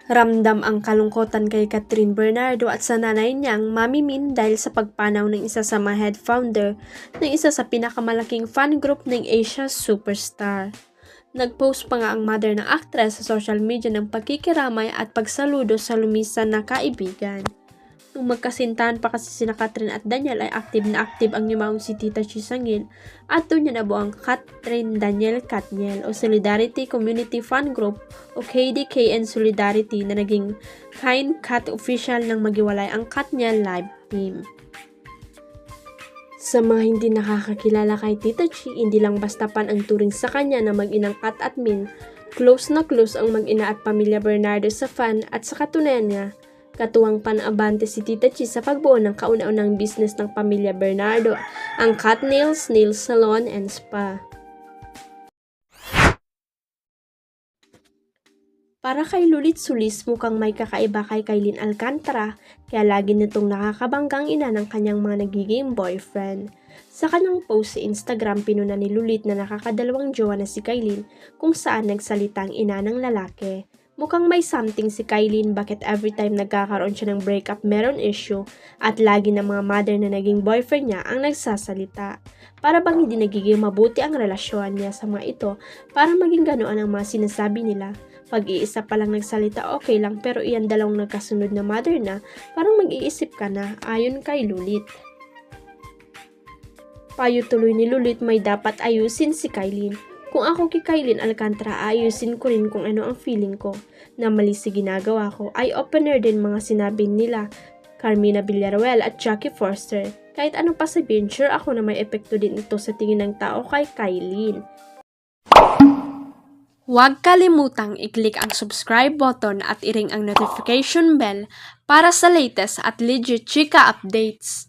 Ramdam ang kalungkutan kay Catherine Bernardo at sa nanay niyang Mami Min dahil sa pagpanaw ng isa sa mga head founder ng isa sa pinakamalaking fan group ng Asia Superstar. Nag-post pa nga ang mother ng actress sa social media ng pagkikiramay at pagsaludo sa lumisan na kaibigan. Nung magkasintahan pa kasi sina Catherine at Daniel ay active ang yumaong si Tita Chi Sangil at doon niya nabuo ang Catherine Daniel Katniel o Solidarity Community Fan Group o KDKN Solidarity na naging Kind Cat official nang magiwalay ang Katniel Live Team. Sa mga hindi nakakakilala kay Tita Chi, hindi lang basta pan ang turing sa kanya na mag-inang Kat at Min, close na close ang mag-ina at pamilya Bernardo sa fan at sa katunayan niya, katuwang pan-abante si Tita Chi sa pagbuo ng kauna-unang business ng pamilya Bernardo, ang Cat Nails Nail Salon and Spa. Para kay Lulit Solis, mukhang may kakaiba kay Kailin Alcantara, kaya lagi nitong nakakabanggang ina ng kanyang mga nagiging boyfriend. Sa kanyang post sa Instagram, pinuna ni Lulit na nakakadalawang jowa na si Kailin kung saan nagsalita ang ina ng lalaki. Mukhang may something si Kailin bakit every time nagkakaroon siya ng breakup meron issue at lagi ng mga mother na naging boyfriend niya ang nagsasalita. Para bang hindi nagiging mabuti ang relasyon niya sa mga ito para maging ganoon ang mga sinasabi nila. Pag-iisa pa lang nagsalita okay lang pero iyan dalawang nagkasunod na mother na parang mag-iisip ka na ayon kay Lulit. Payo tuloy ni Lulit may dapat ayusin si Kailin. Kung ako kay Kailin Alcantara, ayusin ko rin kung ano ang feeling ko. Na mali sa ginagawa ko, eye-opener din mga sinabi nila, Carmina Villaruel at Jackie Forster. Kahit ano pa sabihin, sure ako na may epekto din ito sa tingin ng tao kay Kailin. Huwag kalimutang i-click ang subscribe button at i-ring ang notification bell para sa latest at legit chika updates.